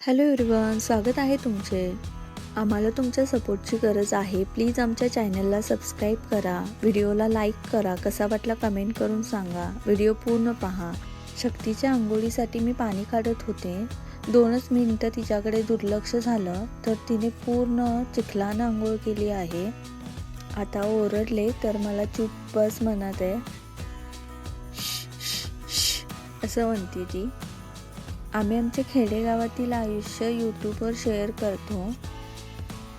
Hello everyone, स्वागत आहे तुमचे. आम्हाला तुमच्या सपोर्टची गरज आहे. प्लीज आमच्या चॅनलला सबस्क्राईब करा, व्हिडिओला लाईक करा, कसा वाटला कमेंट करून सांगा, व्हिडिओ पूर्ण पहा. शक्तीच्या अंघोळीसाठी मी पाणी काढत होते. 2च मिनिटं तिच्याकडे दुर्लक्ष झालं तर तिने पूर्ण चिखलानं अंघोळ केली आहे. आता ओरडले तर मला चूप बस म्हणत आहे. असं म्हणते ती. आम्ही आमच्या खेडेगावातील आयुष्य यूट्यूबवर शेअर करतो.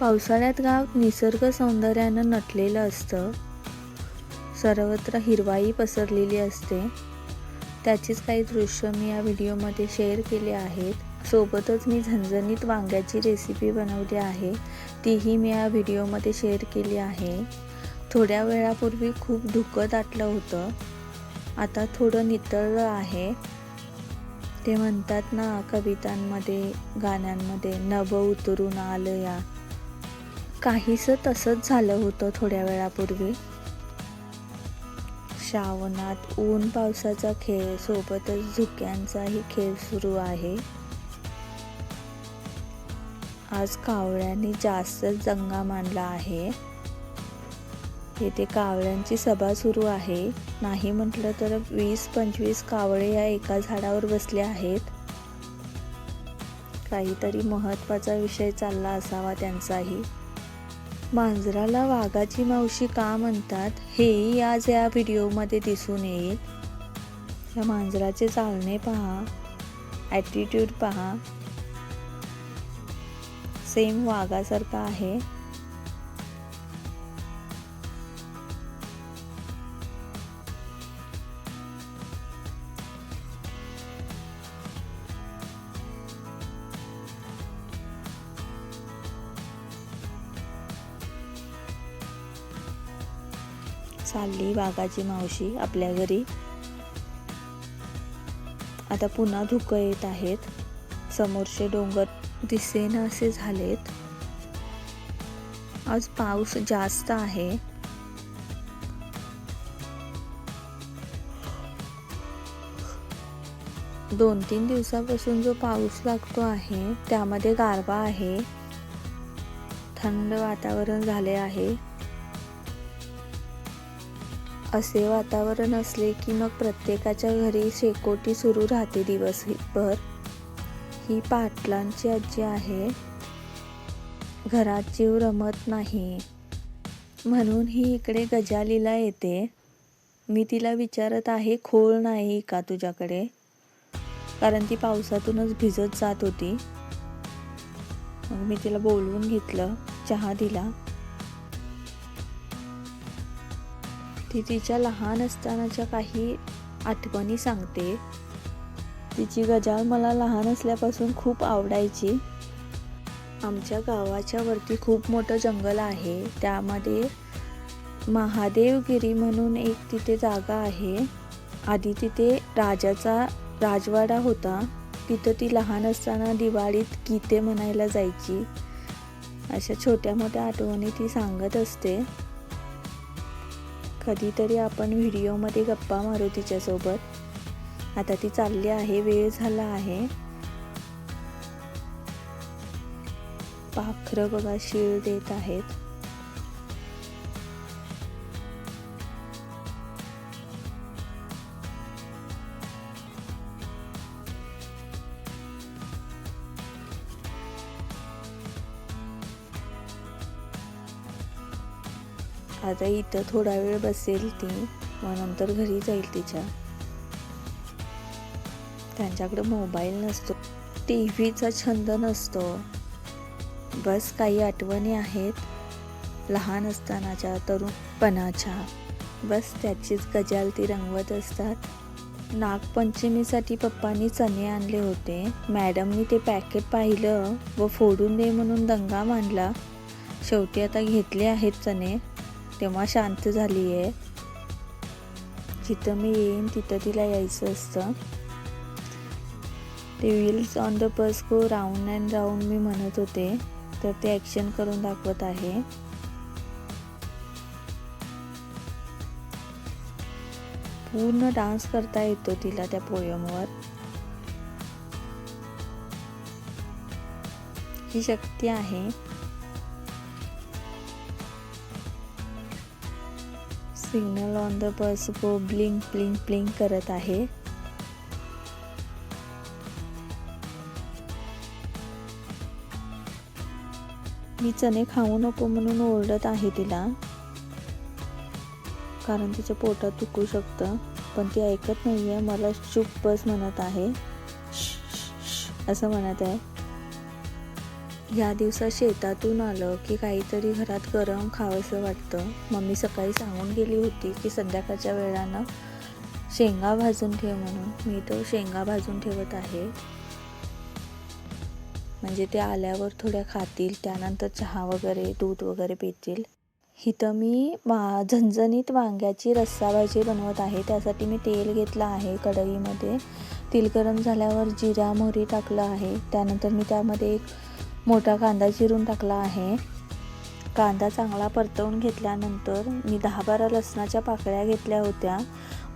पावसाळ्यात गाव निसर्ग सौंदर्यानं नटलेलं असतं. सर्वत्र हिरवाई पसरलेली असते. त्याचीच काही दृश्य मी या व्हिडिओमध्ये शेअर केले आहेत. सोबतच मी झणझणीत वांग्याची रेसिपी बनवली आहे, तीही मी या व्हिडिओमध्ये शेअर केली आहे. थोड्या वेळापूर्वी खूप धुकं दाटलं होतं, आता थोडं नितळलं आहे. ते म्हणतात ना कवितांमध्ये, गाण्यांमध्ये, नभ उतरून आलं या. काहीसं तसंच झालं होतं थोड्या वेळापूर्वी. श्रावणात ऊन पावसाचा खेळ, सोबतच झुक्यांचाही खेळ सुरू आहे. आज कावळ्यांनी जास्तच दंगा मांडला आहे. येथे कावळ्यांची सभा सुरू आहे. नाही म्हटलं तर 20-25 कावळे या एका झाडावर बसले आहेत. काहीतरी महत्त्वाचा विषय चालला असावा त्यांचाही. मांजराला वाघाची मावशी का म्हणतात हेही आज या व्हिडिओमध्ये दिसून येईल. या मांजराचे चालणे पहा, ॲटिट्यूड पहा, सेम वाघासारखा आहे. चालली वाघाची मावशी आपल्या घरी. आता पुन्हा धुकं येत आहेत. समोरचे डोंगर दिसेनासे झालेत. आज पाऊस जास्त आहे. दोन 3 दिवसापासून जो पाऊस लागतो आहे त्यामध्ये गारवा आहे. थंड वातावरण झाले आहे. असे वातावरण असले की मग प्रत्येकाच्या घरी शेकोटी सुरू राहते दिवसभर. ही पाटलांची आजी आहे. घरात जीव रमत नाही म्हणून ही इकडे गजालीला येते. मी तिला विचारत आहे, खोल नाही का तुझ्याकडे, कारण ती पावसातूनच भिजत जात होती. मग मी तिला बोलवून घेतलं, चहा दिला. ती तिच्या लहान असतानाच्या काही आठवणी सांगते. तिची गजाल मला लहान असल्यापासून खूप आवडायची. आमच्या गावाच्या वरती खूप मोठं जंगल आहे. त्यामध्ये महादेवगिरी म्हणून एक तिथे जागा आहे. आधी तिथे राजाचा राजवाडा होता. तिथं ती लहान असताना दिवाळीत गीते म्हणायला जायची. अशा छोट्या मोठ्या आठवणी ती सांगत असते. कधीतरी आपण व्हिडिओमध्ये गप्पा मारू तिच्यासोबत. आता ती चालली आहे, वेळ झाला आहे. पाखरं बघा शिळ देत आहेत. आता इथं थोडा वेळ बसेल ती, मग नंतर घरी जाईल तिच्या. त्यांच्याकडे मोबाईल नसतो, टीव्हीचा छंद नसतो. बस काही आठवणी आहेत लहान असतानाच्या, तरुणपणाच्या. बस त्याचीच गजाल ती रंगवत असतात. नागपंचमीसाठी पप्पांनी चणे आणले होते. मॅडमनी ते पॅकेट पाहिलं व फोडून दे म्हणून दंगा मांडला. शेवटी आता घेतले आहेत चणे. तेव्हा शांत झाली आहे. जिथं मी येईन तिथं तिला यायचं असतं. ते wheels on the bus go round and round मी म्हणत होते, तर ते ॲक्शन करून दाखवत आहे. पूर्ण डान्स करता येतो तिला त्या पोयमवर. ही शक्ती आहे. Signal on the bus go blink blink blink करत आहे. मी चणे खाऊ नको म्हणून ओरडत आहे तिला, कारण तिच्या पोटात दुखू शकतं, पण ती ऐकत नाहीये. मला चुप बस म्हणत आहे, असं म्हणत आहे. या दिवसात शेतातून आलं की काहीतरी घरात गरम खावंसं वाटतं. मम्मी सकाळी सांगून गेली होती की संध्याकाळच्या वेळानं शेंगा भाजून ठेव म्हणून. मी तो शेंगा भाजून ठेवत आहे, म्हणजे ते आल्यावर थोड्या खातील, त्यानंतर चहा वगैरे दूध वगैरे पितील. इथं मी झणझणीत वांग्याची रस्सा भाजी बनवत आहे. त्यासाठी मी तेल घेतलं आहे कढईमध्ये. तेल गरम झाल्यावर जिरा मोहरी टाकलं आहे. त्यानंतर मी त्यामध्ये एक मोठा कांदा चिरून टाकला आहे. कांदा चांगला परतवून घेतल्यानंतर मी 10-12 लसणाच्या पाकळ्या घेतल्या होत्या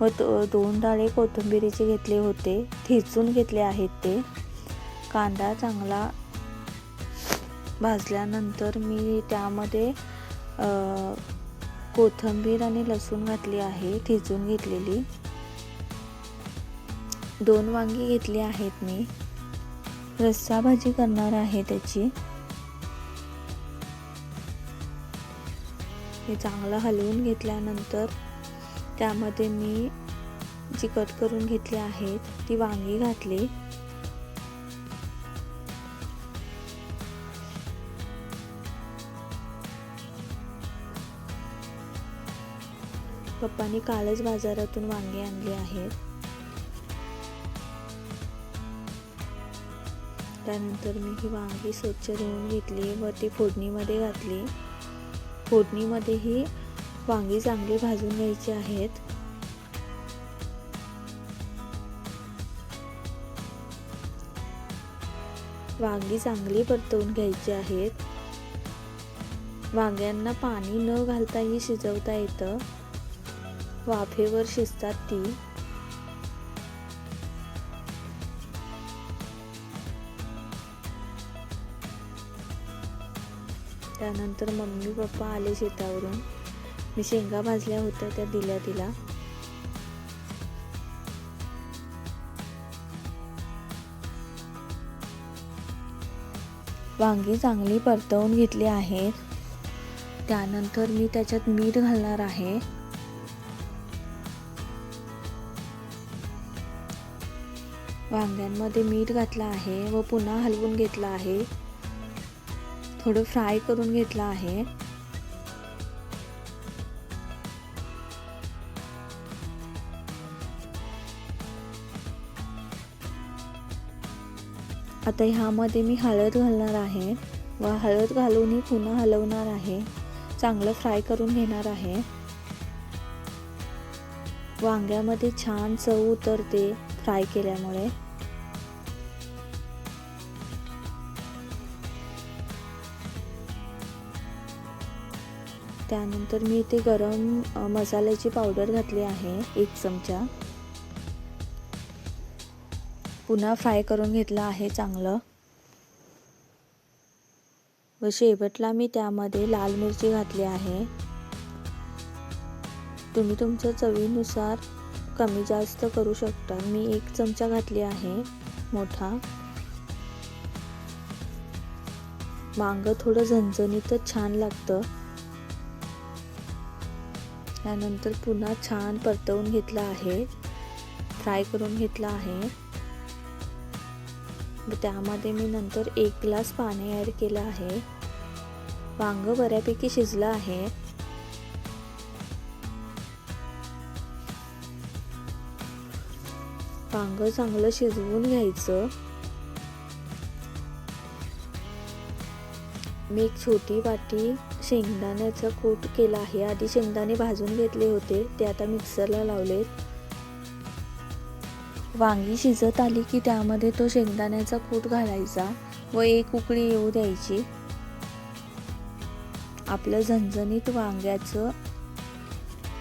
व 2 डाळे कोथिंबिरीचे घेतले होते, ठेचून घेतले आहेत ते. कांदा चांगला भाजल्यानंतर मी त्यामध्ये कोथिंबीर आणि लसूण घातली आहे, ठेचून घेतलेली. 2 वांगी घेतली आहेत. मी रस्सा भाजी करणार आहे त्याची. हे चांगलं हलवून घेतल्यानंतर त्यामध्ये मी जी कट करून घेतली आहेत ती वांगी घातली. पप्पांनी कालच बाजारातून वांगी आणली आहेत. त्यानंतर मी ही वांगी स्वच्छ धुवून घेतली व ती फोडणीमध्ये घातली. फोडणीमध्ये ही वांगी चांगली भाजून घ्यायची आहेत. वांगी चांगली परतवून घ्यायची आहेत. वांग्यांना पाणी न घालताही शिजवता येतं, वाफेवर शिजतात ती. त्यानंतर मम्मी पप्पा आले शेतावरून. मी शेंगा भाजल्या होत्या त्या दिल्या तिला. वांगी चांगली परतवून घेतली आहेत. त्यानंतर मी त्याच्यात मीठ घालणार आहे. वांग्यांमध्ये मीठ घातलं आहे व पुन्हा हलवून घेतलं आहे. थोडं फ्राय करून घेतलं आहे. आता ह्यामध्ये मी हळद घालणार आहे व हळद घालूनही पुन्हा हलवणार आहे. चांगलं फ्राय करून घेणार आहे. वांग्यामध्ये छान चव उतरते फ्राय केल्यामुळे. त्यानंतर मी इथे गरम मसाल्याची पावडर घातली आहे 1 चमचा. पुन्हा फ्राय करून घेतलं आहे चांगलं. व शेवटला मी त्यामध्ये लाल मिरची घातली आहे. तुम्ही तुमच्या चवीनुसार कमी जास्त करू शकता. मी 1 चमचा घातली आहे मोठा. वांग थोडं झणझणीतच छान लागतं. त्यानंतर पुन्हा छान परतवून घेतलं आहे, फ्राय करून घेतलं आहे. त्यामध्ये मी नंतर 1 ग्लास पाणी ॲड केलं आहे. वांग बऱ्यापैकी शिजलं आहे. वांग चांगलं शिजवून घ्यायचं. मी एक छोटी वाटी शेंगदाण्याचा कूट केला आहे. आधी शेंगदाणे भाजून घेतले होते, ते आता मिक्सरला लावलेत. वांगी शिजत आली की त्यामध्ये तो शेंगदाण्याचा कूट घालायचा व 1 उकळी येऊ द्यायची. आपलं झणझणीत वांग्याचं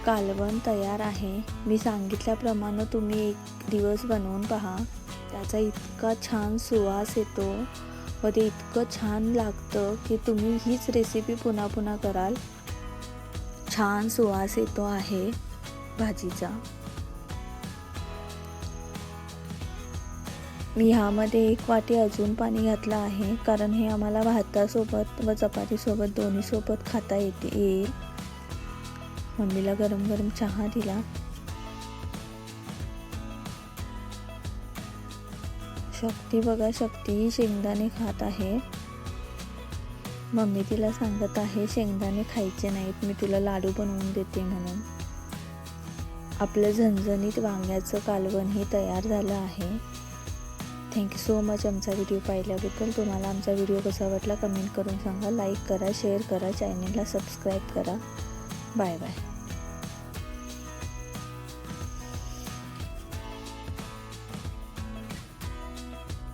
कालवण तयार आहे. मी सांगितल्याप्रमाणे तुम्ही 1 दिवस बनवून पहा. त्याचा इतका छान सुवास येतो व ते इतकं छान लागतं की तुम्ही हीच रेसिपी पुन्हा पुन्हा कराल. छान सुवास येतो आहे भाजीचा. मी ह्यामध्ये 1 वाटी अजून पाणी घातलं आहे, कारण हे आम्हाला भातासोबत व चपातीसोबत दोन्हीसोबत खाता येईल. मम्मीला गरम गरम चहा दिला. शक्ती बघा, शक्ती ही शेंगदाणे खात आहे. मम्मी तिला सांगत आहे शेंगदाणे खायचे नाहीत, मी तुला लाडू बनवून देते म्हणून. आपलं झणझणीत वांग्याचं कालवण हे तयार झालं आहे. थँक्यू सो मच आमचा व्हिडिओ पाहिल्याबद्दल. तुम्हाला आमचा व्हिडिओ कसा वाटला कमेंट करून सांगा. लाईक करा, शेअर करा, चॅनलला सबस्क्राईब करा. Bye bye.